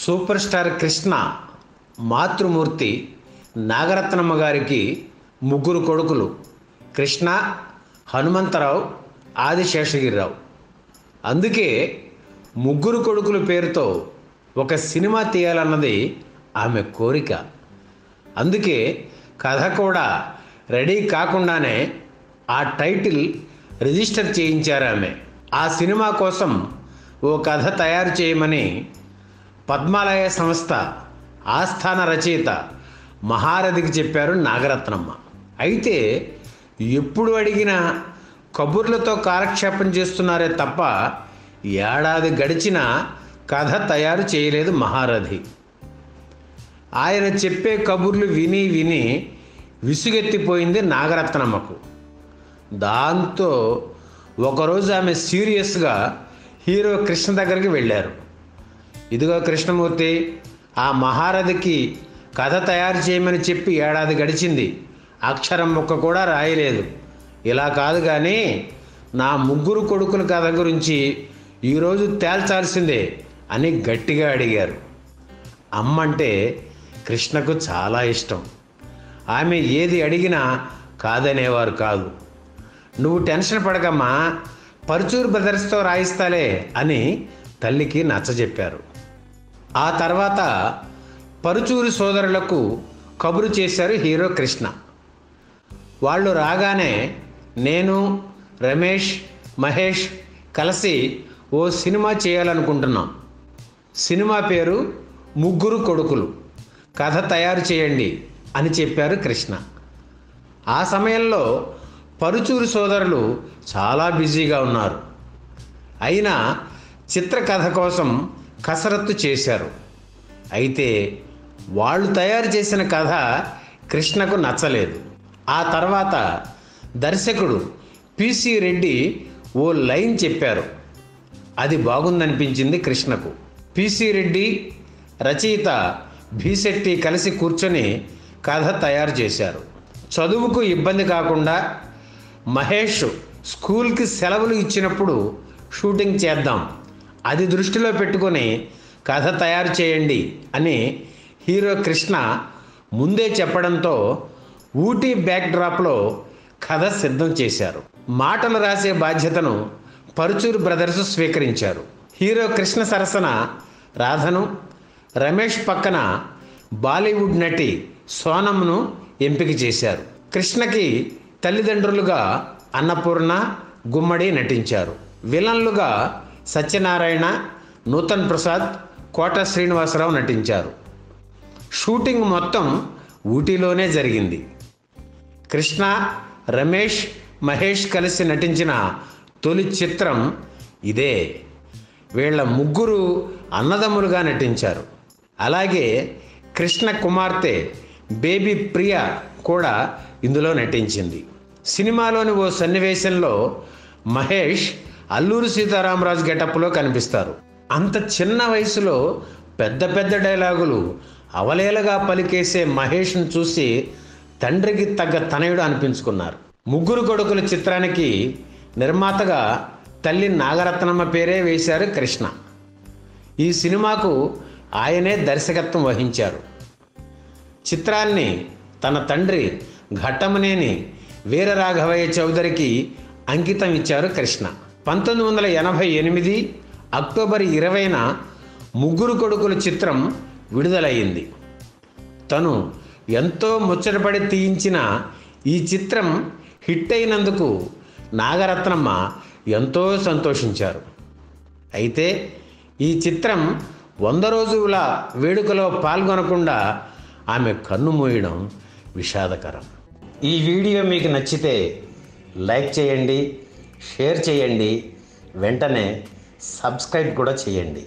Super star Krishna మాతృమూర్తి నాగరత్నమ్మ గారికి ముగ్గురు కొడుకులు కృష్ణ, హనుమంతరావు, ఆదిశేషగిరిరావు. అందుకే ముగ్గురు కొడుకుల పేరుతో ఒక సినిమా తీయాలన్నది ఆమె కోరిక. అందుకే కథ కూడా రెడీ కాకుండానే ఆ టైటిల్ రిజిస్టర్ చేయించారు ఆమె. ఆ సినిమా కోసం ఓ కథ తయారు చేయమని పద్మాలయ సంస్థ ఆస్థాన రచయిత మహారథికి చెప్పారు నాగరత్నమ్మ. అయితే ఎప్పుడు అడిగినా కబుర్లతో కాలక్షేపం చేస్తున్నారే తప్ప ఏడాది గడిచిన కథ తయారు చేయలేదు మహారథి. ఆయన చెప్పే కబుర్లు విని విని విసుగెత్తిపోయింది నాగరత్నమ్మకు. దాంతో ఒకరోజు ఆమె సీరియస్గా హీరో కృష్ణ దగ్గరికి వెళ్ళారు. ఇదిగో కృష్ణమూర్తి, ఆ మహారథికి కథ తయారు చేయమని చెప్పి ఏడాది గడిచింది, అక్షరం ముక్క కూడా రాయలేదు. ఇలా కాదు కానీ నా ముగ్గురు కొడుకుల కథ గురించి ఈరోజు తేల్చాల్సిందే అని గట్టిగా అడిగారు. అమ్మంటే కృష్ణకు చాలా ఇష్టం. ఆమె ఏది అడిగినా కాదనేవారు కాదు. నువ్వు టెన్షన్ పడకమ్మా, పరుచూరు బ్రదర్స్తో రాయిస్తాలే అని తల్లికి నచ్చజెప్పారు. ఆ తర్వాత పరుచూరి సోదరులకు కబురు చేశారు హీరో కృష్ణ. వాళ్ళు రాగానే నేను, రమేష్, మహేష్ కలిసి ఓ సినిమా చేయాలనుకుంటున్నాం. సినిమా పేరు ముగ్గురు కొడుకులు, కథ తయారు చేయండి అని చెప్పారు కృష్ణ. ఆ సమయంలో పరుచూరి సోదరులు చాలా బిజీగా ఉన్నారు. అయినా చిత్రకథ కోసం కసరత్తు చేశారు. అయితే వాళ్ళు తయారు చేసిన కథ కృష్ణకు నచ్చలేదు. ఆ తర్వాత దర్శకుడు పిసి రెడ్డి ఓ లైన్ చెప్పారు. అది బాగుందనిపించింది కృష్ణకు. పిసి రెడ్డి, రచయిత భీశెట్టి కలిసి కూర్చొని కథ తయారు చేశారు. చదువుకు ఇబ్బంది కాకుండా మహేష్ స్కూల్కి సెలవులు ఇచ్చినప్పుడు షూటింగ్ చేద్దాం, అది దృష్టిలో పెట్టుకొని కథ తయారు చేయండి అని హీరో కృష్ణ ముందే చెప్పడంతో ఊటీ బ్యాక్డ్రాప్లో కథ సిద్ధం చేశారు. మాటలు రాసే బాధ్యతను పరుచూరు బ్రదర్స్ స్వీకరించారు. హీరో కృష్ణ సరసన రాధను, రమేష్ పక్కన బాలీవుడ్ నటి సోనమ్ను ఎంపిక చేశారు. కృష్ణకి తల్లిదండ్రులుగా అన్నపూర్ణ, గుమ్మడి నటించారు. విలన్లుగా సత్యనారాయణ, నూతన్ ప్రసాద్, కోట శ్రీనివాసరావు నటించారు. షూటింగ్ మొత్తం ఊటీలోనే జరిగింది. కృష్ణ, రమేష్, మహేష్ కలిసి నటించిన తొలి చిత్రం ఇదే. వీళ్ళ ముగ్గురు అన్నదమ్ములుగా నటించారు. అలాగే కృష్ణ కుమార్తె బేబీ ప్రియ కూడా ఇందులో నటించింది. సినిమాలోని ఓ సన్నివేశంలో మహేష్ అల్లూరి సీతారామరాజు గెటప్లో కనిపిస్తారు. అంత చిన్న వయసులో పెద్ద పెద్ద డైలాగులు అవలేలగా పలికేసే మహేష్ను చూసి తండ్రికి తగ్గ తనయుడు అనిపించుకున్నారు. ముగ్గురు కొడుకుల చిత్రానికి నిర్మాతగా తల్లి నాగరత్నమ్మ పేరే వేశారు కృష్ణ. ఈ సినిమాకు ఆయనే దర్శకత్వం వహించారు. చిత్రాన్ని తన తండ్రి ఘట్టమనేని వీరరాఘవయ్య చౌదరికి అంకితం ఇచ్చారు కృష్ణ. 1988 అక్టోబర్ 20న ముగ్గురు కొడుకుల చిత్రం విడుదలయ్యింది. తను ఎంతో ముచ్చటపడి తీయించిన ఈ చిత్రం హిట్ అయినందుకు నాగరత్నమ్మ ఎంతో సంతోషించారు. అయితే ఈ చిత్రం 100 రోజుల వేడుకలో పాల్గొనకుండా ఆమె కన్ను మూయడం విషాదకరం. ఈ వీడియో మీకు నచ్చితే లైక్ చేయండి, షేర్ చేయండి, వెంటనే సబ్స్క్రైబ్ కూడా చేయండి.